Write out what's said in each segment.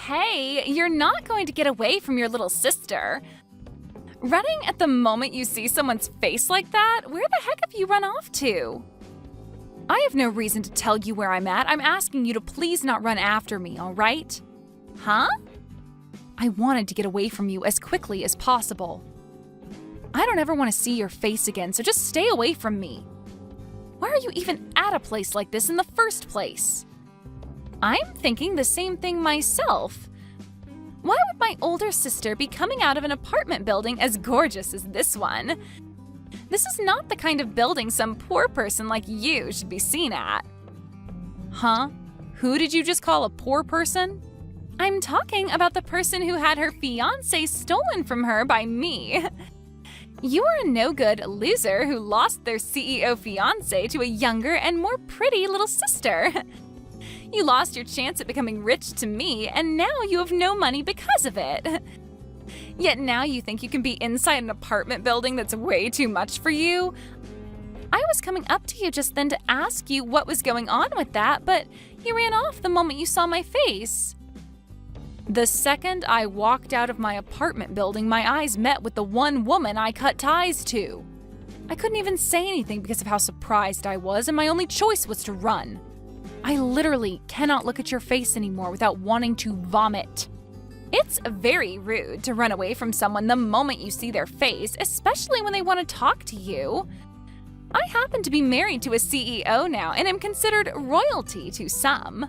Hey, you're not going to get away from your little sister. Running at the moment you see someone's face like that? Where the heck have you run off to? I have no reason to tell you where I'm at. I'm asking you to please not run after me, all right? Huh? I wanted to get away from you as quickly as possible. I don't ever want to see your face again, so just stay away from me. Why are you even at a place like this in the first place? I'm thinking the same thing myself. Why would my older sister be coming out of an apartment building as gorgeous as this one? This is not the kind of building some poor person like you should be seen at. Huh? Who did you just call a poor person? I'm talking about the person who had her fiancé stolen from her by me. You are a no-good loser who lost their CEO fiancé to a younger and more pretty little sister. You lost your chance at becoming rich to me, and now you have no money because of it. Yet now you think you can be inside an apartment building that's way too much for you? I was coming up to you just then to ask you what was going on with that, but you ran off the moment you saw my face. The second I walked out of my apartment building, my eyes met with the one woman I cut ties to. I couldn't even say anything because of how surprised I was, and my only choice was to run. I literally cannot look at your face anymore without wanting to vomit. It's very rude to run away from someone the moment you see their face, especially when they want to talk to you. I happen to be married to a CEO now and am considered royalty to some.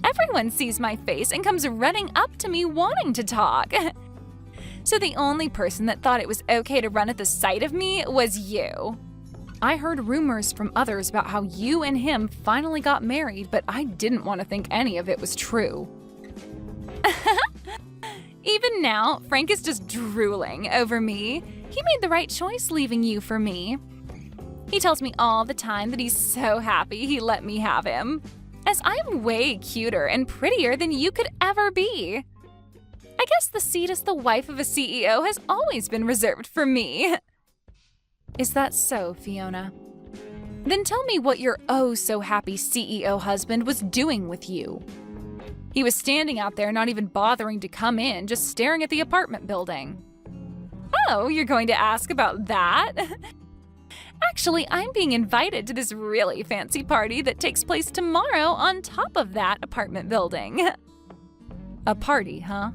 Everyone sees my face and comes running up to me wanting to talk. So the only person that thought it was okay to run at the sight of me was you. I heard rumors from others about how you and him finally got married, but I didn't want to think any of it was true. Even now, Frank is just drooling over me. He made the right choice leaving you for me. He tells me all the time that he's so happy he let me have him, as I'm way cuter and prettier than you could ever be. I guess the seat as the wife of a CEO has always been reserved for me. Is that so, Fiona? Then tell me what your oh-so-happy CEO husband was doing with you. He was standing out there not even bothering to come in, just staring at the apartment building. Oh, you're going to ask about that? Actually, I'm being invited to this really fancy party that takes place tomorrow on top of that apartment building. A party, huh?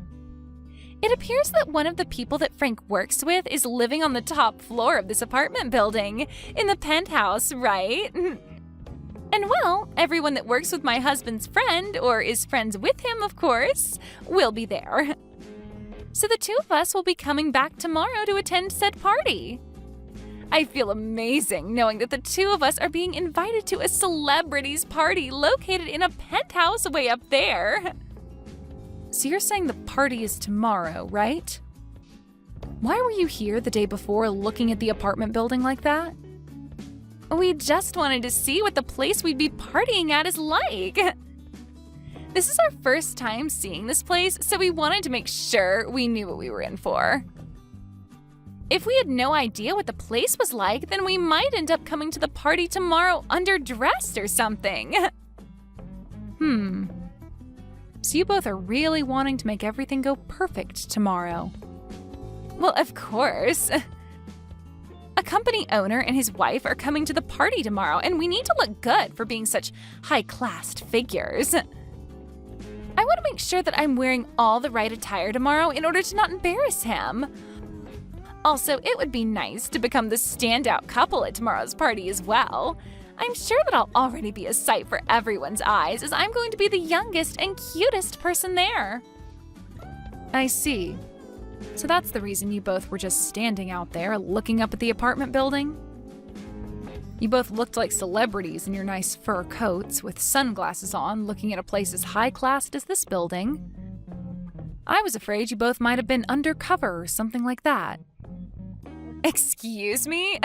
It appears that one of the people that Frank works with is living on the top floor of this apartment building, in the penthouse, right? And well, everyone that works with my husband's friend, or is friends with him, of course, will be there. So the two of us will be coming back tomorrow to attend said party. I feel amazing knowing that the two of us are being invited to a celebrity's party located in a penthouse way up there. So you're saying the party is tomorrow, right? Why were you here the day before looking at the apartment building like that? We just wanted to see what the place we'd be partying at is like. This is our first time seeing this place, so we wanted to make sure we knew what we were in for. If we had no idea what the place was like, then we might end up coming to the party tomorrow underdressed or something. So you both are really wanting to make everything go perfect tomorrow. Well, of course. A company owner and his wife are coming to the party tomorrow, and we need to look good for being such high-class figures. I want to make sure that I'm wearing all the right attire tomorrow in order to not embarrass him. Also, it would be nice to become the standout couple at tomorrow's party as well. I'm sure that I'll already be a sight for everyone's eyes, as I'm going to be the youngest and cutest person there. I see. So that's the reason you both were just standing out there looking up at the apartment building? You both looked like celebrities in your nice fur coats with sunglasses on, looking at a place as high-classed as this building. I was afraid you both might have been undercover or something like that. Excuse me?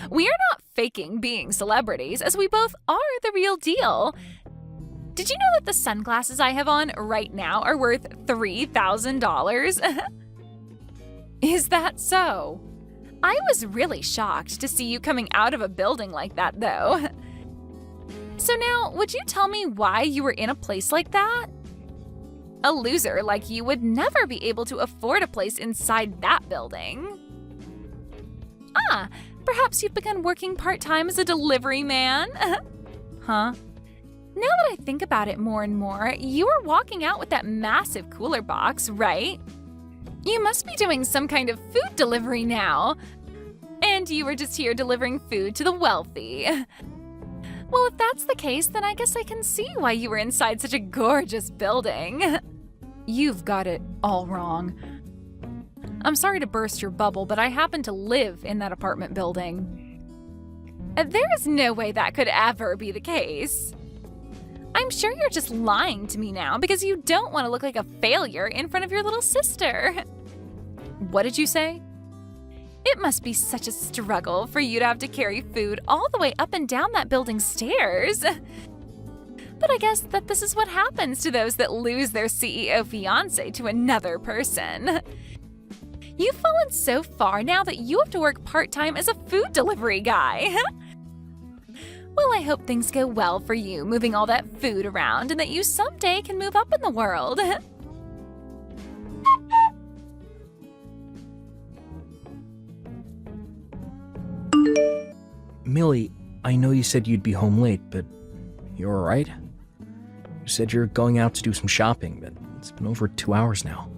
We are not faking being celebrities, as we both are the real deal. Did you know that the sunglasses I have on right now are worth $3,000? Is that so? I was really shocked to see you coming out of a building like that, though. So now, would you tell me why you were in a place like that? A loser like you would never be able to afford a place inside that building. Ah, perhaps you've begun working part-time as a delivery man? Huh? Now that I think about it more and more, you were walking out with that massive cooler box, right? You must be doing some kind of food delivery now. And you were just here delivering food to the wealthy. Well, if that's the case, then I guess I can see why you were inside such a gorgeous building. You've got it all wrong. I'm sorry to burst your bubble, but I happen to live in that apartment building. There is no way that could ever be the case. I'm sure you're just lying to me now because you don't want to look like a failure in front of your little sister. What did you say? It must be such a struggle for you to have to carry food all the way up and down that building's stairs. But I guess that this is what happens to those that lose their CEO fiancé to another person. You've fallen so far now that you have to work part-time as a food delivery guy. Well, I hope things go well for you moving all that food around and that you someday can move up in the world. Millie, I know you said you'd be home late, but you all right? You said you're going out to do some shopping, but it's been over 2 hours now.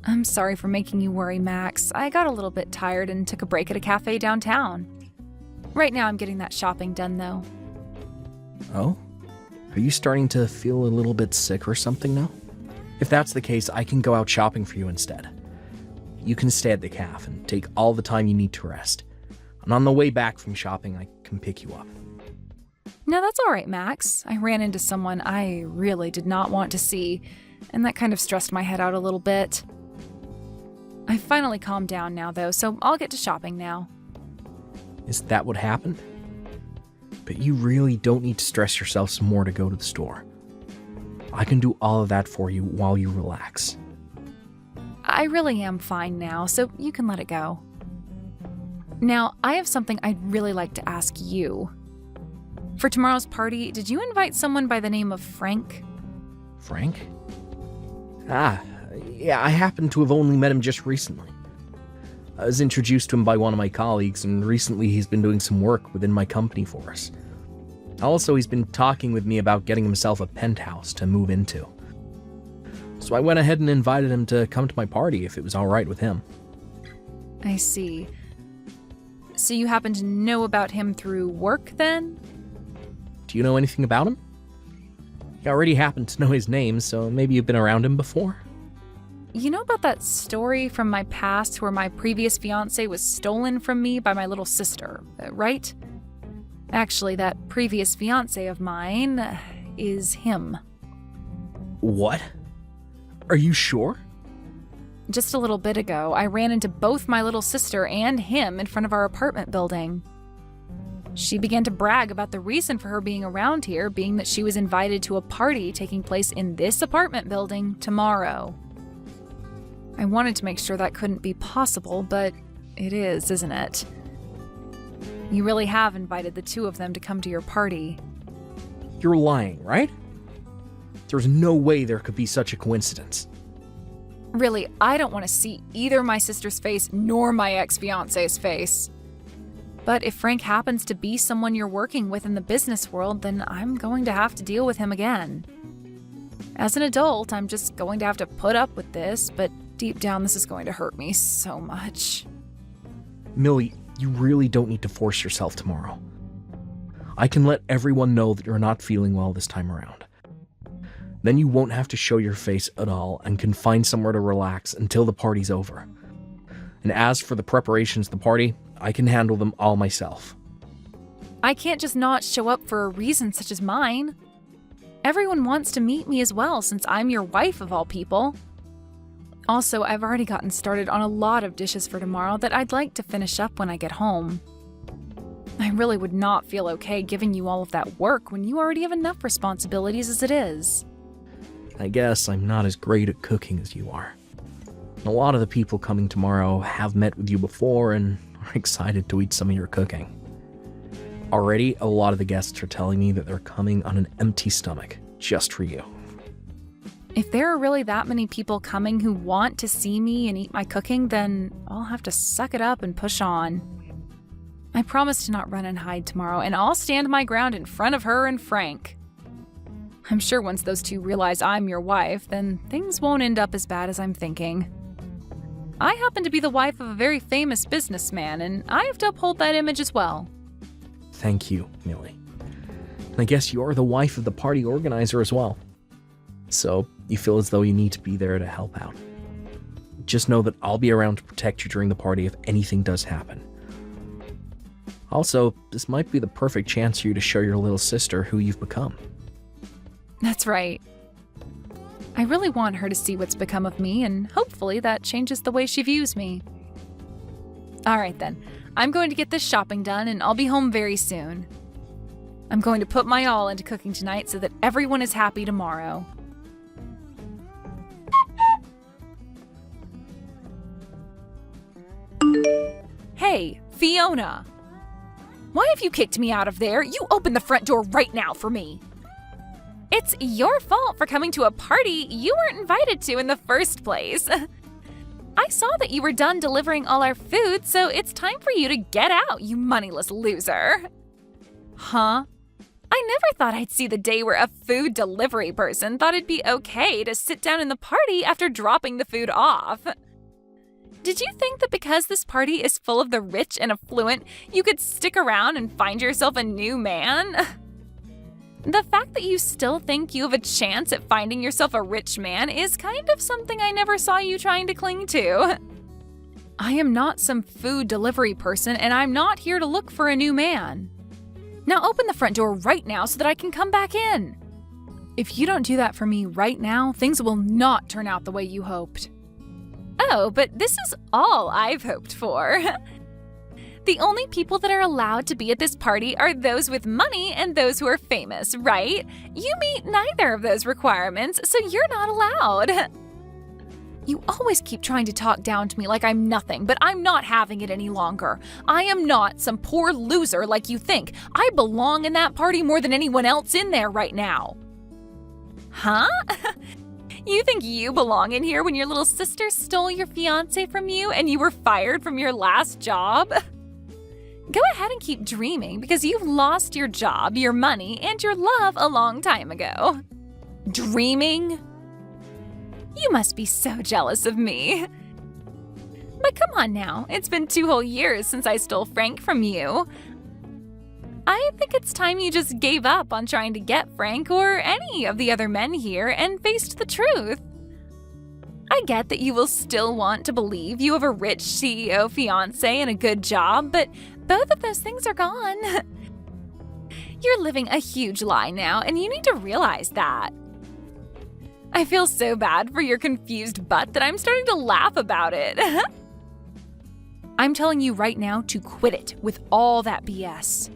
I'm sorry for making you worry, Max. I got a little bit tired and took a break at a cafe downtown. Right now I'm getting that shopping done, though. Oh? Are you starting to feel a little bit sick or something now? If that's the case, I can go out shopping for you instead. You can stay at the cafe and take all the time you need to rest. And on the way back from shopping, I can pick you up. No, that's all right, Max. I ran into someone I really did not want to see, and that kind of stressed my head out a little bit. I finally calmed down now, though, so I'll get to shopping now. Is that what happened? But you really don't need to stress yourself some more to go to the store. I can do all of that for you while you relax. I really am fine now, so you can let it go. Now, I have something I'd really like to ask you. For tomorrow's party, did you invite someone by the name of Frank? Frank? Yeah, I happen to have only met him just recently. I was introduced to him by one of my colleagues, and recently he's been doing some work within my company for us. Also, he's been talking with me about getting himself a penthouse to move into. So I went ahead and invited him to come to my party if it was all right with him. I see. So you happen to know about him through work, then? Do you know anything about him? You already happen to know his name, so maybe you've been around him before? You know about that story from my past where my previous fiancé was stolen from me by my little sister, right? Actually, that previous fiancé of mine is him. What? Are you sure? Just a little bit ago, I ran into both my little sister and him in front of our apartment building. She began to brag about the reason for her being around here being that she was invited to a party taking place in this apartment building tomorrow. I wanted to make sure that couldn't be possible, but it is, isn't it? You really have invited the two of them to come to your party. You're lying, right? There's no way there could be such a coincidence. Really, I don't want to see either my sister's face nor my ex-fiancé's face. But if Frank happens to be someone you're working with in the business world, then I'm going to have to deal with him again. As an adult, I'm just going to have to put up with this, but deep down this is going to hurt me so much. Millie, you really don't need to force yourself tomorrow. I can let everyone know that you're not feeling well this time around. Then you won't have to show your face at all and can find somewhere to relax until the party's over. And as for the preparations of the party, I can handle them all myself. I can't just not show up for a reason such as mine. Everyone wants to meet me as well since I'm your wife of all people. Also, I've already gotten started on a lot of dishes for tomorrow that I'd like to finish up when I get home. I really would not feel okay giving you all of that work when you already have enough responsibilities as it is. I guess I'm not as great at cooking as you are. A lot of the people coming tomorrow have met with you before and are excited to eat some of your cooking. Already, a lot of the guests are telling me that they're coming on an empty stomach just for you. If there are really that many people coming who want to see me and eat my cooking, then I'll have to suck it up and push on. I promise to not run and hide tomorrow, and I'll stand my ground in front of her and Frank. I'm sure once those two realize I'm your wife, then things won't end up as bad as I'm thinking. I happen to be the wife of a very famous businessman, and I have to uphold that image as well. Thank you, Millie. And I guess you're the wife of the party organizer as well. So you feel as though you need to be there to help out. Just know that I'll be around to protect you during the party if anything does happen. Also, this might be the perfect chance for you to show your little sister who you've become. That's right. I really want her to see what's become of me, and hopefully that changes the way she views me. All right then, I'm going to get this shopping done, and I'll be home very soon. I'm going to put my all into cooking tonight so that everyone is happy tomorrow. Hey, Fiona! Why have you kicked me out of there? You open the front door right now for me! It's your fault for coming to a party you weren't invited to in the first place. I saw that you were done delivering all our food, so it's time for you to get out, you moneyless loser. Huh? I never thought I'd see the day where a food delivery person thought it'd be okay to sit down in the party after dropping the food off. Did you think that because this party is full of the rich and affluent, you could stick around and find yourself a new man? The fact that you still think you have a chance at finding yourself a rich man is kind of something I never saw you trying to cling to. I am not some food delivery person, and I'm not here to look for a new man. Now open the front door right now so that I can come back in. If you don't do that for me right now, things will not turn out the way you hoped. Oh, but this is all I've hoped for. The only people that are allowed to be at this party are those with money and those who are famous, right? You meet neither of those requirements, so you're not allowed. You always keep trying to talk down to me like I'm nothing, but I'm not having it any longer. I am not some poor loser like you think. I belong in that party more than anyone else in there right now. Huh? You think you belong in here when your little sister stole your fiancé from you and you were fired from your last job? Go ahead and keep dreaming because you've lost your job, your money, and your love a long time ago. Dreaming? You must be so jealous of me. But come on now, it's been 2 whole years since I stole Frank from you. I think it's time you just gave up on trying to get Frank or any of the other men here and faced the truth. I get that you will still want to believe you have a rich CEO fiancé and a good job, but both of those things are gone. You're living a huge lie now, and you need to realize that. I feel so bad for your confused butt that I'm starting to laugh about it. I'm telling you right now to quit it with all that BS.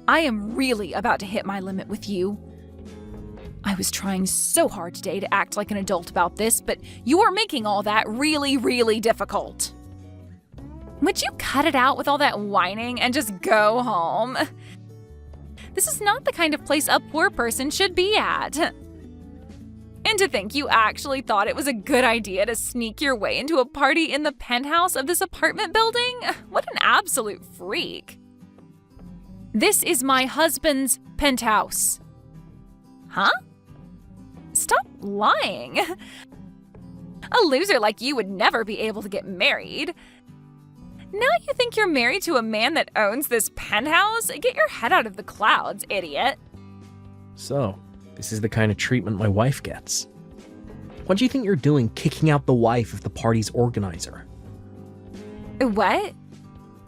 I am really about to hit my limit with you. I was trying so hard today to act like an adult about this, but you are making all that really, really difficult. Would you cut it out with all that whining and just go home? This is not the kind of place a poor person should be at. And to think you actually thought it was a good idea to sneak your way into a party in the penthouse of this apartment building? What an absolute freak. This is my husband's penthouse. Huh? Stop lying. A loser like you would never be able to get married. Now you think you're married to a man that owns this penthouse? Get your head out of the clouds, idiot. So, this is the kind of treatment my wife gets. What do you think you're doing kicking out the wife of the party's organizer? What?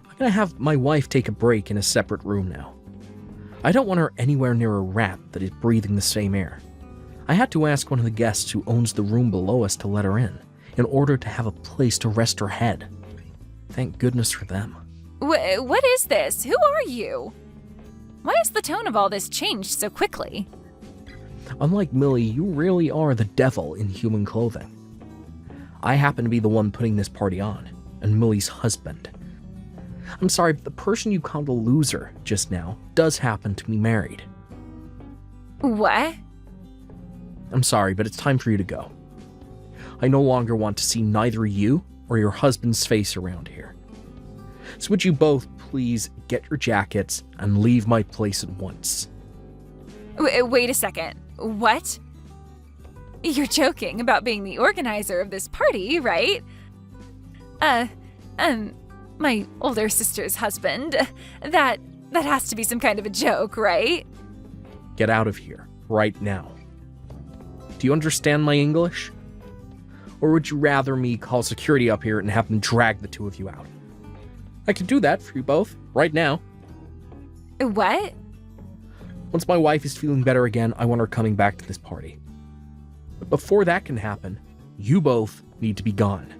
I'm gonna have my wife take a break in a separate room now. I don't want her anywhere near a rat that is breathing the same air. I had to ask one of the guests who owns the room below us to let her in order to have a place to rest her head. Thank goodness for them. What is this? Who are you? Why has the tone of all this changed so quickly? Unlike Millie, you really are the devil in human clothing. I happen to be the one putting this party on, and Millie's husband. I'm sorry, but the person you called a loser just now does happen to be married. What? I'm sorry, but it's time for you to go. I no longer want to see neither you or your husband's face around here. So would you both please get your jackets and leave my place at once? Wait a second. What? You're joking about being the organizer of this party, right? My older sister's husband. That has to be some kind of a joke, right? Get out of here, right now. Do you understand my English? Or would you rather me call security up here and have them drag the two of you out? I can do that for you both, right now. What? Once my wife is feeling better again, I want her coming back to this party. But before that can happen, you both need to be gone.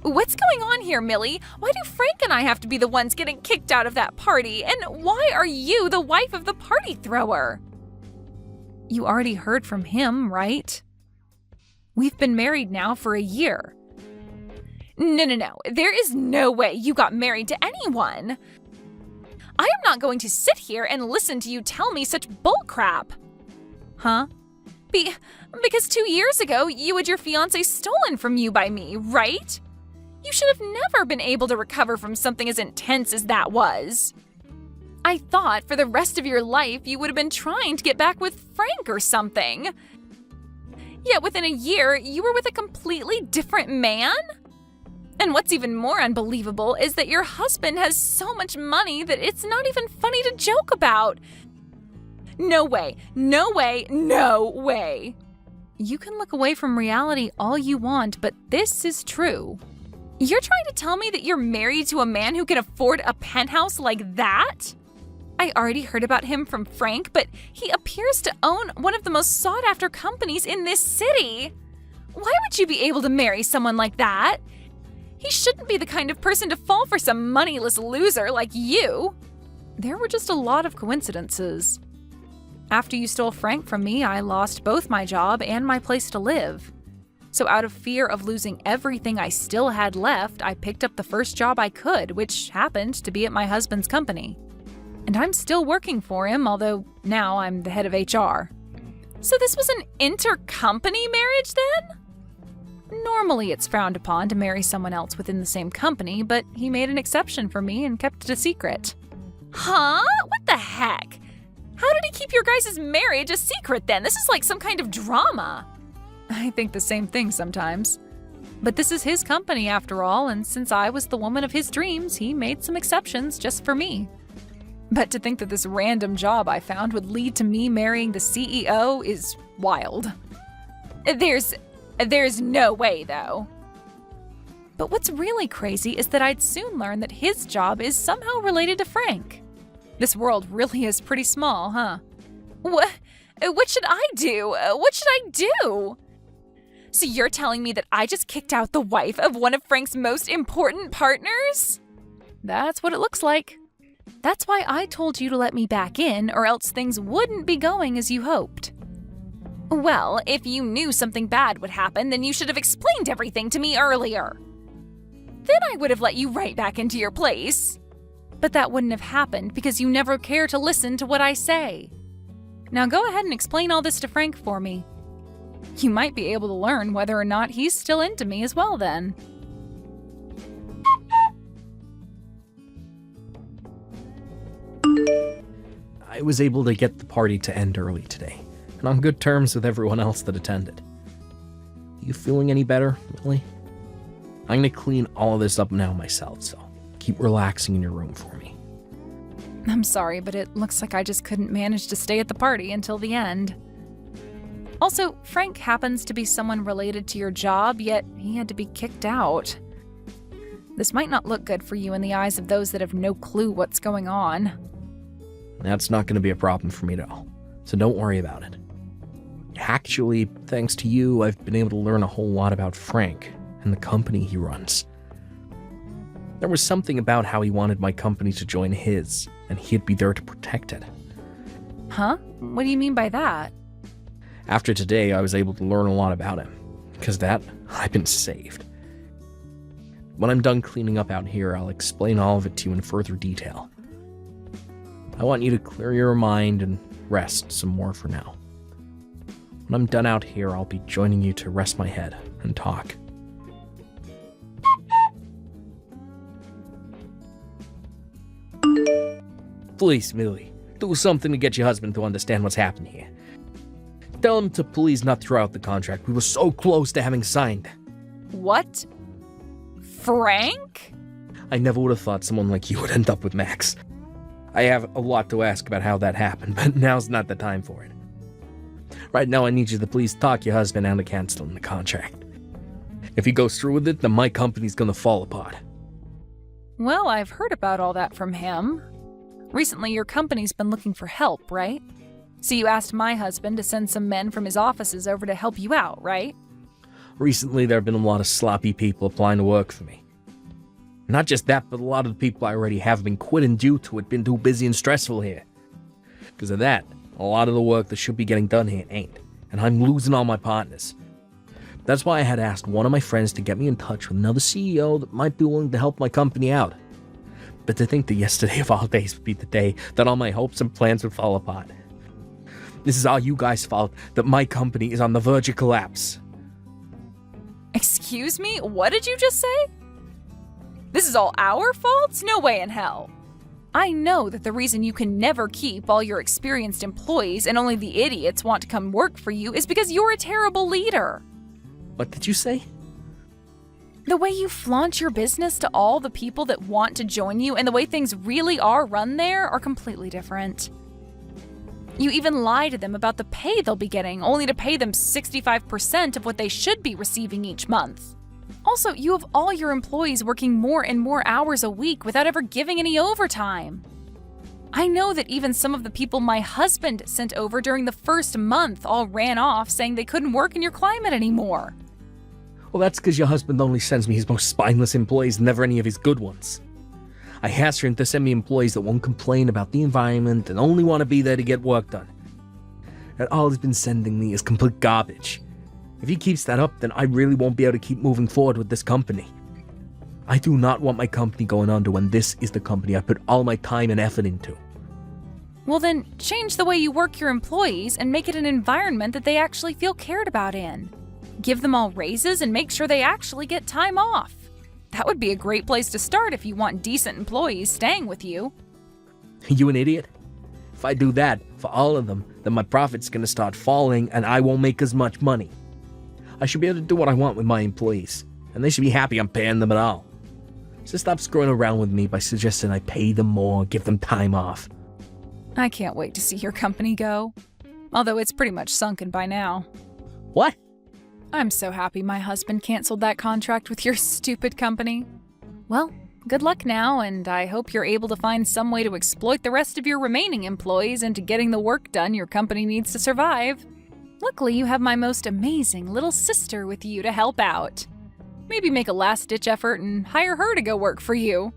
What's going on here, Millie? Why do Frank and I have to be the ones getting kicked out of that party? And why are you the wife of the party thrower? You already heard from him, right? We've been married now for a year. No. There is no way you got married to anyone. I am not going to sit here and listen to you tell me such bullcrap. Huh? Because 2 years ago, you had your fiancé stolen from you by me, right? You should have never been able to recover from something as intense as that was. I thought for the rest of your life you would have been trying to get back with Frank or something. Yet within a year, you were with a completely different man? And what's even more unbelievable is that your husband has so much money that it's not even funny to joke about. No way. You can look away from reality all you want, but this is true. You're trying to tell me that you're married to a man who can afford a penthouse like that? I already heard about him from Frank, but he appears to own one of the most sought-after companies in this city. Why would you be able to marry someone like that? He shouldn't be the kind of person to fall for some moneyless loser like you. There were just a lot of coincidences. After you stole Frank from me, I lost both my job and my place to live. So out of fear of losing everything I still had left, I picked up the first job I could, which happened to be at my husband's company. And I'm still working for him, although now I'm the head of HR. So this was an intercompany marriage then? Normally it's frowned upon to marry someone else within the same company, but he made an exception for me and kept it a secret. Huh? What the heck? How did he keep your guys' marriage a secret then? This is like some kind of drama. I think the same thing sometimes. But this is his company after all, and since I was the woman of his dreams, he made some exceptions just for me. But to think that this random job I found would lead to me marrying the CEO is wild. There's no way, though. But what's really crazy is that I'd soon learn that his job is somehow related to Frank. This world really is pretty small, huh? What should I do? What should I do? So you're telling me that I just kicked out the wife of one of Frank's most important partners? That's what it looks like. That's why I told you to let me back in, or else things wouldn't be going as you hoped. Well, if you knew something bad would happen, then you should have explained everything to me earlier. Then I would have let you right back into your place. But that wouldn't have happened because you never care to listen to what I say. Now go ahead and explain all this to Frank for me. You might be able to learn whether or not he's still into me as well then. I was able to get the party to end early today, and on good terms with everyone else that attended. You feeling any better, Millie? I'm gonna clean all of this up now myself, so keep relaxing in your room for me. I'm sorry, but it looks like I just couldn't manage to stay at the party until the end. Also, Frank happens to be someone related to your job, yet he had to be kicked out. This might not look good for you in the eyes of those that have no clue what's going on. That's not going to be a problem for me at all, so don't worry about it. Actually, thanks to you, I've been able to learn a whole lot about Frank and the company he runs. There was something about how he wanted my company to join his, and he'd be there to protect it. Huh? What do you mean by that? After today, I was able to learn a lot about him. Because that, I've been saved. When I'm done cleaning up out here, I'll explain all of it to you in further detail. I want you to clear your mind and rest some more for now. When I'm done out here, I'll be joining you to rest my head and talk. Please, Millie, do something to get your husband to understand what's happened here. Tell him to please not throw out the contract. We were so close to having signed. What? Frank? I never would have thought someone like you would end up with Max. I have a lot to ask about how that happened, but now's not the time for it. Right now, I need you to please talk your husband out of canceling the contract. If he goes through with it, then my company's gonna fall apart. Well, I've heard about all that from him. Recently, your company's been looking for help, right? So you asked my husband to send some men from his offices over to help you out, right? Recently, there have been a lot of sloppy people applying to work for me. Not just that, but a lot of the people I already have been quitting due to it, been too busy and stressful here. Because of that, a lot of the work that should be getting done here ain't, and I'm losing all my partners. That's why I had asked one of my friends to get me in touch with another CEO that might be willing to help my company out. But to think that yesterday of all days would be the day that all my hopes and plans would fall apart. This is all you guys' fault that my company is on the verge of collapse. Excuse me? What did you just say? This is all our fault? No way in hell. I know that the reason you can never keep all your experienced employees and only the idiots want to come work for you is because you're a terrible leader. What did you say? The way you flaunt your business to all the people that want to join you and the way things really are run there are completely different. You even lie to them about the pay they'll be getting, only to pay them 65% of what they should be receiving each month. Also, you have all your employees working more and more hours a week without ever giving any overtime. I know that even some of the people my husband sent over during the first month all ran off saying they couldn't work in your climate anymore. Well, that's because your husband only sends me his most spineless employees, never any of his good ones. I asked him to send me employees that won't complain about the environment and only want to be there to get work done. And all he's been sending me is complete garbage. If he keeps that up, then I really won't be able to keep moving forward with this company. I do not want my company going under when this is the company I put all my time and effort into. Well then, change the way you work your employees and make it an environment that they actually feel cared about in. Give them all raises and make sure they actually get time off. That would be a great place to start if you want decent employees staying with you. You an idiot? If I do that for all of them, then my profit's gonna start falling and I won't make as much money. I should be able to do what I want with my employees, and they should be happy I'm paying them at all. So stop screwing around with me by suggesting I pay them more, give them time off. I can't wait to see your company go. Although it's pretty much sunken by now. What? I'm so happy my husband canceled that contract with your stupid company. Well, good luck now, and I hope you're able to find some way to exploit the rest of your remaining employees into getting the work done your company needs to survive. Luckily, you have my most amazing little sister with you to help out. Maybe make a last-ditch effort and hire her to go work for you.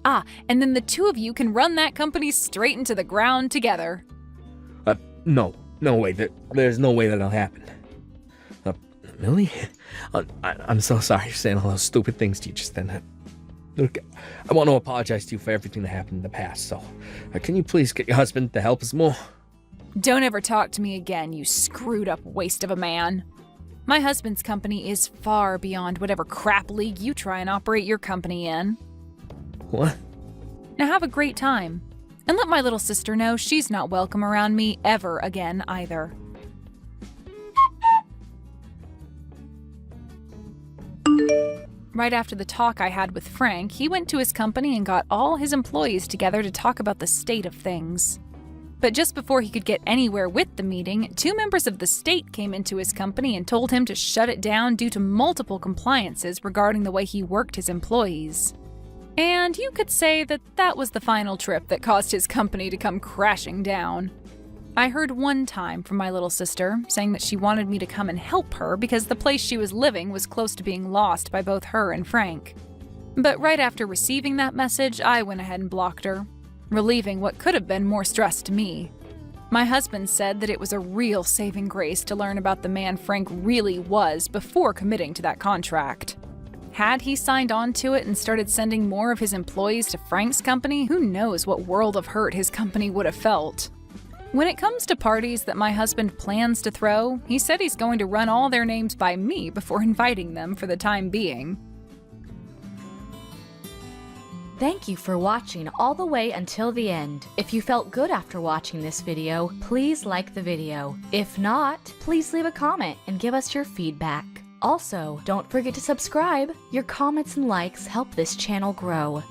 Ah, and then the two of you can run that company straight into the ground together. No way. There's no way that'll happen. Millie? I'm so sorry for saying all those stupid things to you just then. Look, I want to apologize to you for everything that happened in the past, so can you please get your husband to help us more? Don't ever talk to me again, you screwed-up waste of a man. My husband's company is far beyond whatever crap league you try and operate your company in. What? Now have a great time. And let my little sister know she's not welcome around me ever again either. Right after the talk I had with Frank, he went to his company and got all his employees together to talk about the state of things. But just before he could get anywhere with the meeting, 2 members of the state came into his company and told him to shut it down due to multiple compliances regarding the way he worked his employees. And you could say that that was the final trip that caused his company to come crashing down. I heard one time from my little sister saying that she wanted me to come and help her because the place she was living was close to being lost by both her and Frank. But right after receiving that message, I went ahead and blocked her, relieving what could have been more stress to me. My husband said that it was a real saving grace to learn about the man Frank really was before committing to that contract. Had he signed on to it and started sending more of his employees to Frank's company, who knows what world of hurt his company would have felt. When it comes to parties that my husband plans to throw, he said he's going to run all their names by me before inviting them for the time being. Thank you for watching all the way until the end. If you felt good after watching this video, please like the video. If not, please leave a comment and give us your feedback. Also, don't forget to subscribe. Your comments and likes help this channel grow.